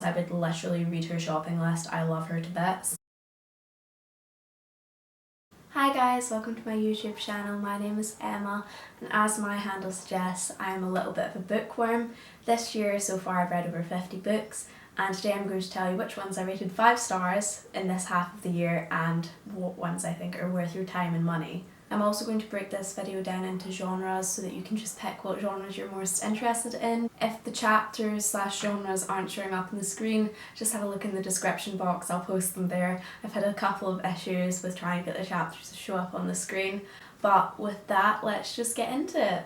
I would literally read her shopping list. I love her to bits. Hi guys, welcome to my YouTube channel. My name is Emma, and as my handle suggests, I am a little bit of a bookworm. This year so far I've read over 50 books, and today I'm going to tell you which ones I rated 5 stars in this half of the year and what ones I think are worth your time and money. I'm also going to break this video down into genres so that you can just pick what genres you're most interested in. If the chapters / genres aren't showing up on the screen, just have a look in the description box, I'll post them there. I've had a couple of issues with trying to get the chapters to show up on the screen, but with that, let's just get into it.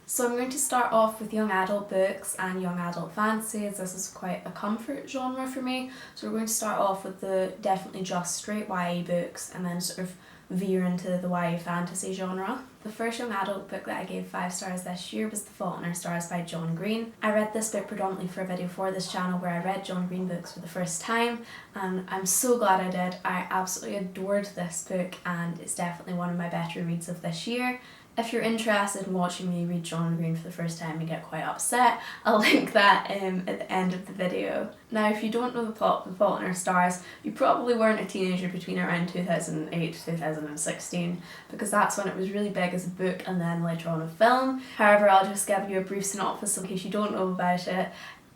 So I'm going to start off with young adult books and young adult fantasy, as this is quite a comfort genre for me. So we're going to start off with the definitely just straight YA books and then sort of veer into the YA fantasy genre. The first young adult book that I gave 5 stars this year was The Fault in Our Stars by John Green. I read this book predominantly for a video for this channel where I read John Green books for the first time, and I'm so glad I did. I absolutely adored this book and it's definitely one of my better reads of this year. If you're interested in watching me read John Green for the first time and get quite upset, I'll link that at the end of the video. Now, if you don't know the plot of The Fault in Our Stars, you probably weren't a teenager between around 2008 to 2016, because that's when it was really big as a book and then later on a film. However, I'll just give you a brief synopsis in case you don't know about it.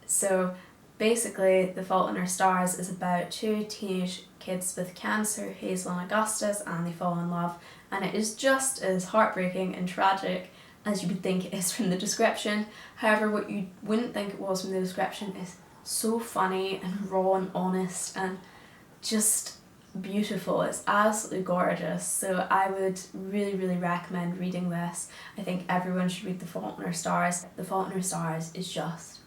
So basically, The Fault in Our Stars is about 2 teenage kids with cancer, Hazel and Augustus, and they fall in love. And it is just as heartbreaking and tragic as you would think it is from the description. However, what you wouldn't think it was from the description is so funny and raw and honest and just beautiful. It's absolutely gorgeous. So I would really recommend reading this. I think everyone should read The Fault in Our Stars. The Fault in Our Stars is just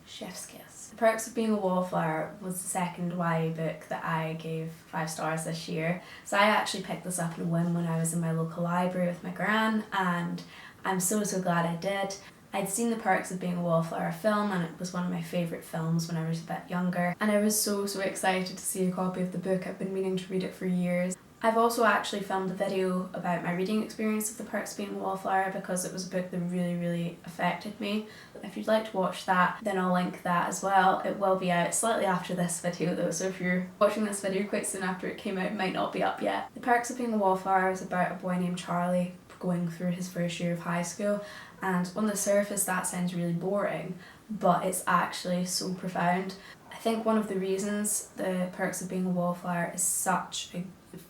chef's kiss. The Perks of Being a Wallflower was the second YA book that I gave 5 stars this year. So I actually picked this up in a whim when I was in my local library with my gran, and I'm so glad I did. I'd seen The Perks of Being a Wallflower film, and it was one of my favourite films when I was a bit younger, and I was so excited to see a copy of the book. I've been meaning to read it for years. I've also actually filmed a video about my reading experience of The Perks of Being a Wallflower because it was a book that really affected me. If you'd like to watch that, then I'll link that as well. It will be out slightly after this video though, so if you're watching this video quite soon after it came out, it might not be up yet. The Perks of Being a Wallflower is about a boy named Charlie going through his first year of high school, and on the surface that sounds really boring, but it's actually so profound. I think one of the reasons The Perks of Being a Wallflower is such a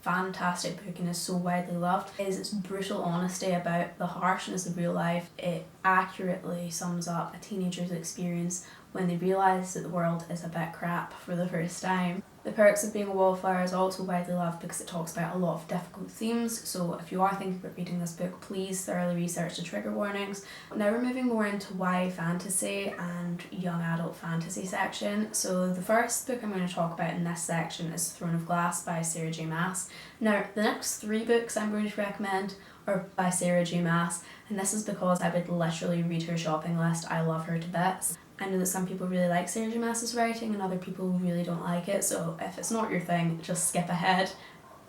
fantastic book and is so widely loved is its brutal honesty about the harshness of real life. It accurately sums up a teenager's experience when they realise that the world is a bit crap for the first time. The Perks of Being a Wallflower is also widely loved because it talks about a lot of difficult themes, so if you are thinking about reading this book, please thoroughly research the trigger warnings. Now we're moving more into YA fantasy and young adult fantasy section. So the first book I'm going to talk about in this section is Throne of Glass by Sarah J Maas. Now the next 3 books I'm going to recommend are by Sarah J Maas, and this is because I would literally read her shopping list. I love her to bits. I know that some people really like Sarah J Maas's writing and other people really don't like it, so if it's not your thing, just skip ahead.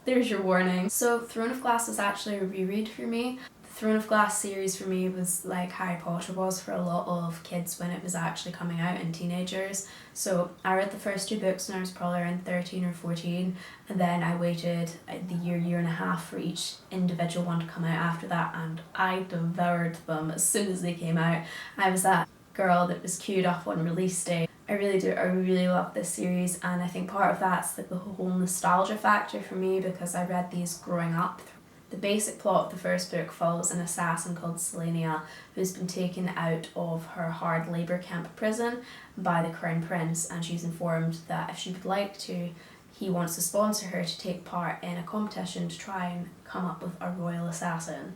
There's your warning. So Throne of Glass was actually a reread for me. The Throne of Glass series for me was like Harry Potter was for a lot of kids when it was actually coming out, and teenagers. So I read the first 2 books when I was probably around 13 or 14, and then I waited the year and a half for each individual one to come out after that, and I devoured them as soon as they came out. I was that girl that was queued up on release day. I really do. I really love this series, and I think part of that's like the whole nostalgia factor for me because I read these growing up. The basic plot of the first book follows an assassin called Selenia who's been taken out of her hard labour camp prison by the Crown Prince, and she's informed that if she would like to, he wants to sponsor her to take part in a competition to try and come up with a royal assassin.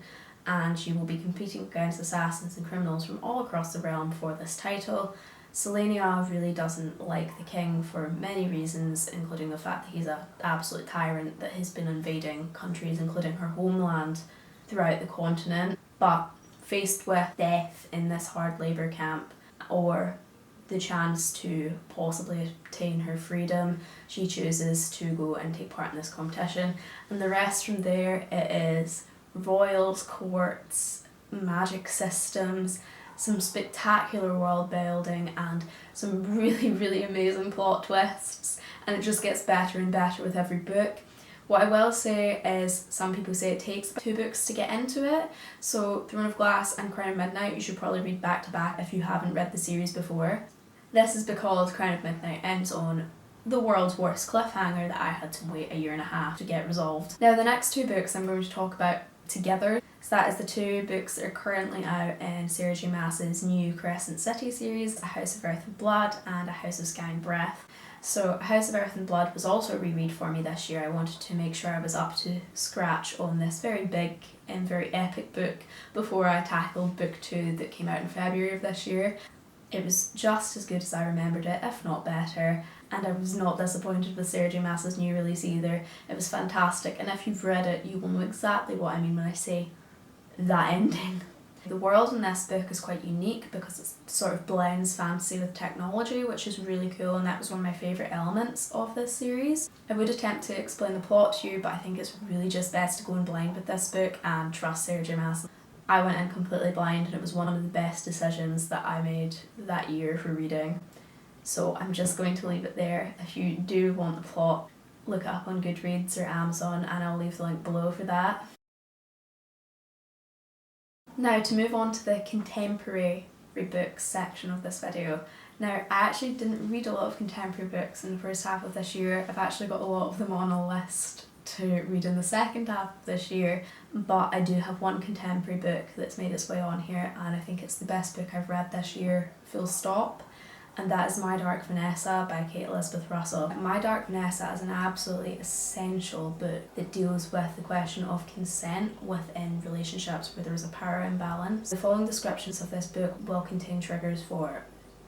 And she will be competing against assassins and criminals from all across the realm for this title. Selenia really doesn't like the king for many reasons, including the fact that he's an absolute tyrant that has been invading countries, including her homeland, throughout the continent. But faced with death in this hard labour camp, or the chance to possibly obtain her freedom, she chooses to go and take part in this competition. And the rest from there, it is royals, courts, magic systems, some spectacular world building and some really, really amazing plot twists, and it just gets better and better with every book. What I will say is some people say it takes 2 books to get into it, so Throne of Glass and Crown of Midnight you should probably read back to back if you haven't read the series before. This is because Crown of Midnight ends on the world's worst cliffhanger that I had to wait a year and a half to get resolved. Now the next 2 books I'm going to talk about together. So that is the 2 books that are currently out in Sarah J Maas's new Crescent City series, A House of Earth and Blood and A House of Sky and Breath. So A House of Earth and Blood was also a reread for me this year. I wanted to make sure I was up to scratch on this very big and very epic book before I tackled book 2 that came out in February of this year. It was just as good as I remembered it, if not better, and I was not disappointed with Sarah J Maas's new release either. It was fantastic, and if you've read it you will know exactly what I mean when I say that ending. The world in this book is quite unique because it sort of blends fantasy with technology, which is really cool, and that was one of my favourite elements of this series. I would attempt to explain the plot to you, but I think it's really just best to go in blind with this book and trust Sarah J Maas. I went in completely blind and it was one of the best decisions that I made that year for reading. So I'm just going to leave it there. If you do want the plot, look it up on Goodreads or Amazon and I'll leave the link below for that. Now to move on to the contemporary books section of this video. Now I actually didn't read a lot of contemporary books in the first half of this year. I've actually got a lot of them on a list to read in the second half of this year, but I do have one contemporary book that's made its way on here and I think it's the best book I've read this year, full stop, and that is My Dark Vanessa by Kate Elizabeth Russell. My Dark Vanessa is an absolutely essential book that deals with the question of consent within relationships where there is a power imbalance. The following descriptions of this book will contain triggers for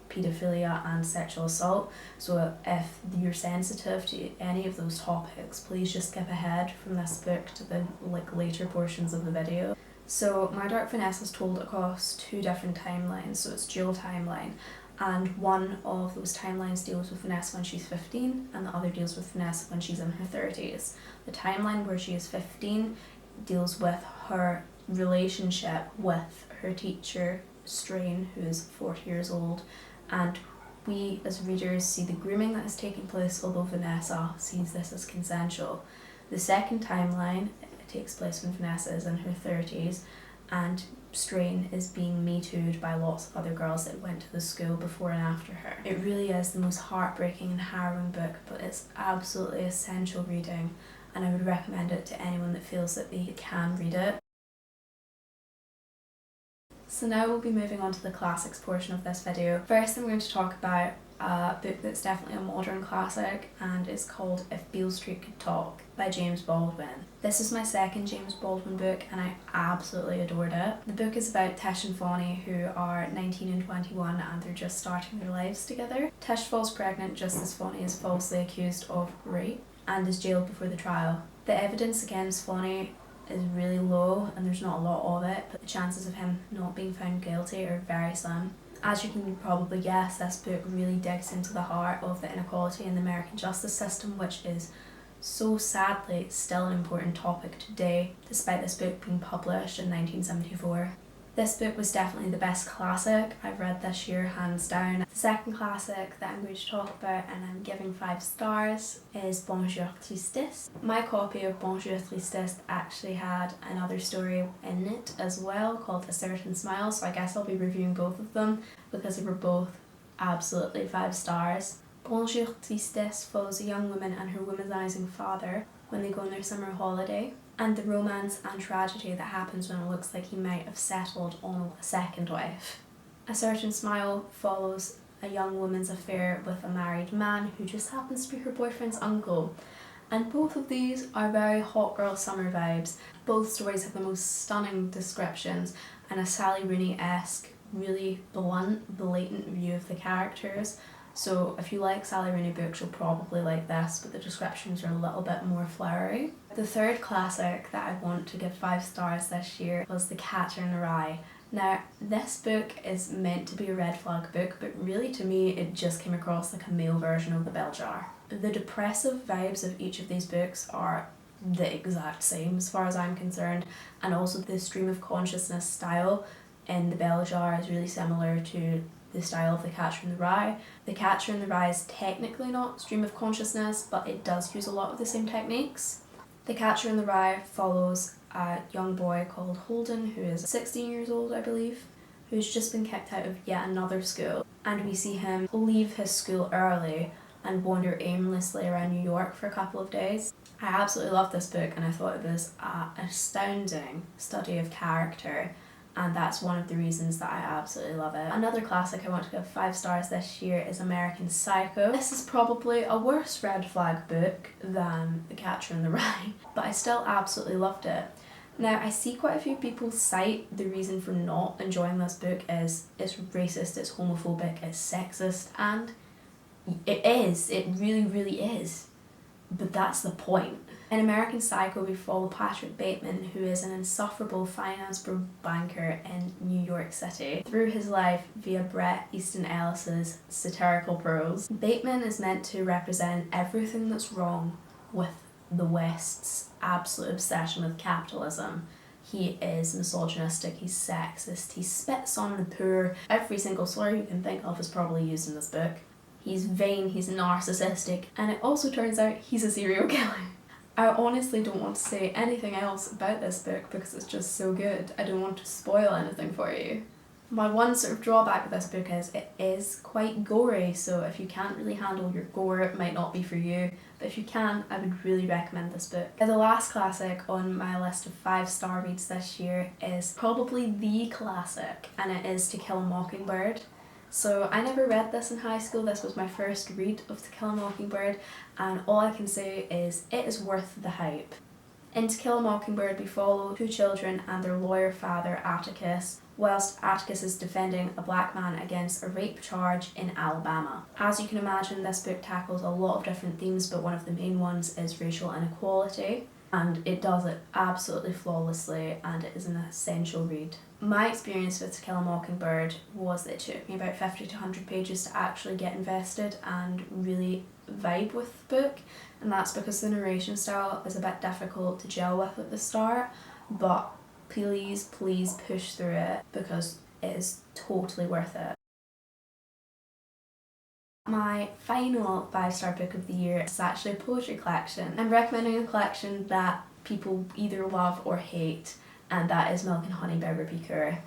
paedophilia and sexual assault, so if you're sensitive to any of those topics, please just skip ahead from this book to the later portions of the video. So My Dark Vanessa is told across 2 different timelines, so it's dual timeline, and one of those timelines deals with Vanessa when she's 15 and the other deals with Vanessa when she's in her 30s. The timeline where she is 15 deals with her relationship with her teacher Strain, who is 40 years old, and we as readers see the grooming that is taking place, although Vanessa sees this as consensual. The second timeline takes place when Vanessa is in her 30s and Strain is being Me Too'd by lots of other girls that went to the school before and after her. It really is the most heartbreaking and harrowing book, but it's absolutely essential reading and I would recommend it to anyone that feels that they can read it. So now we'll be moving on to the classics portion of this video. First I'm going to talk about a book that's definitely a modern classic and it's called If Beale Street Could Talk by James Baldwin. This is my second James Baldwin book and I absolutely adored it. The book is about Tish and Fonny, who are 19 and 21 and they're just starting their lives together. Tish falls pregnant just as Fonny is falsely accused of rape and is jailed before the trial. The evidence against Fonny is really low and there's not a lot of it, but the chances of him not being found guilty are very slim. As you can probably guess, this book really digs into the heart of the inequality in the American justice system, which is so sadly still an important topic today, despite this book being published in 1974. This book was definitely the best classic I've read this year, hands down. The second classic that I'm going to talk about and I'm giving 5 stars is Bonjour Tristesse. My copy of Bonjour Tristesse actually had another story in it as well called A Certain Smile, so I guess I'll be reviewing both of them because they were both absolutely 5 stars. Bonjour Tristesse follows a young woman and her womanizing father when they go on their summer holiday, and the romance and tragedy that happens when it looks like he might have settled on a second wife. A Certain Smile follows a young woman's affair with a married man who just happens to be her boyfriend's uncle. And both of these are very hot girl summer vibes. Both stories have the most stunning descriptions and a Sally Rooney-esque, really blunt, blatant view of the characters. So if you like Sally Rooney books, you'll probably like this, but the descriptions are a little bit more flowery. The third classic that I want to give 5 stars this year was The Catcher in the Rye. Now, this book is meant to be a red flag book, but really to me it just came across like a male version of The Bell Jar. The depressive vibes of each of these books are the exact same as far as I'm concerned, and also the stream of consciousness style in The Bell Jar is really similar to the style of The Catcher in the Rye. The Catcher in the Rye is technically not stream of consciousness, but it does use a lot of the same techniques. The Catcher in the Rye follows a young boy called Holden, who is 16 years old, I believe, who's just been kicked out of yet another school, and we see him leave his school early and wander aimlessly around New York for a couple of days. I absolutely loved this book, and I thought it was an astounding study of character, and that's one of the reasons that I absolutely love it. Another classic I want to give 5 stars this year is American Psycho. This is probably a worse red flag book than The Catcher in the Rye, but I still absolutely loved it. Now, I see quite a few people cite the reason for not enjoying this book is it's racist, it's homophobic, it's sexist, and it is, it really, really is. But that's the point. In American Psycho, we follow Patrick Bateman, who is an insufferable finance banker in New York City, through his life via Bret Easton Ellis's satirical prose. Bateman is meant to represent everything that's wrong with the West's absolute obsession with capitalism. He is misogynistic, he's sexist, he spits on the poor. Every single slur you can think of is probably used in this book. He's vain, he's narcissistic, and it also turns out he's a serial killer. I honestly don't want to say anything else about this book because it's just so good. I don't want to spoil anything for you. My one sort of drawback with this book is it is quite gory, so if you can't really handle your gore, it might not be for you. But if you can, I would really recommend this book. The last classic on my list of 5-star reads this year is probably the classic, and it is To Kill a Mockingbird. So I never read this in high school. This was my first read of To Kill a Mockingbird, and all I can say is it is worth the hype. In To Kill a Mockingbird, we follow 2 children and their lawyer father, Atticus, whilst Atticus is defending a black man against a rape charge in Alabama. As you can imagine, this book tackles a lot of different themes, but one of the main ones is racial inequality, and it does it absolutely flawlessly, and it is an essential read. My experience with To Kill a Mockingbird was that it took me about 50 to 100 pages to actually get invested and really vibe with the book, and that's because the narration style is a bit difficult to gel with at the start, but please push through it because it is totally worth it. My final 5-star book of the year is actually a poetry collection. I'm recommending a collection that people either love or hate, and that is Milk and Honey by Rupi Kaur.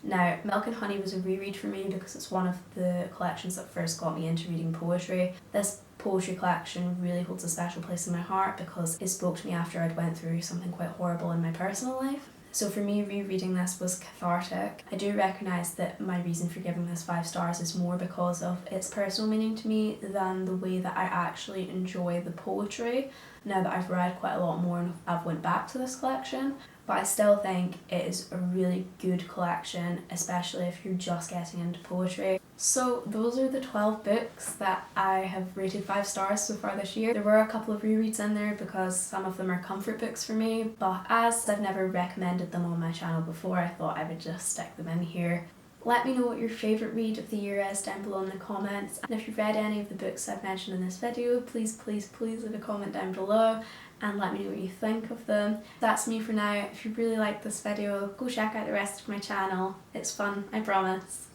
Now, Milk and Honey was a reread for me because it's one of the collections that first got me into reading poetry. This poetry collection really holds a special place in my heart because it spoke to me after I'd went through something quite horrible in my personal life. So for me, rereading this was cathartic. I do recognise that my reason for giving this 5 stars is more because of its personal meaning to me than the way that I actually enjoy the poetry, now that I've read quite a lot more and I've went back to this collection. But I still think it is a really good collection, especially if you're just getting into poetry. So those are the 12 books that I have rated 5 stars so far this year. There were a couple of rereads in there because some of them are comfort books for me, but as I've never recommended them on my channel before, I thought I would just stick them in here. Let me know what your favourite read of the year is down below in the comments, and if you've read any of the books I've mentioned in this video, please leave a comment down below and let me know what you think of them. That's me for now. If you really liked this video, go check out the rest of my channel. It's fun, I promise.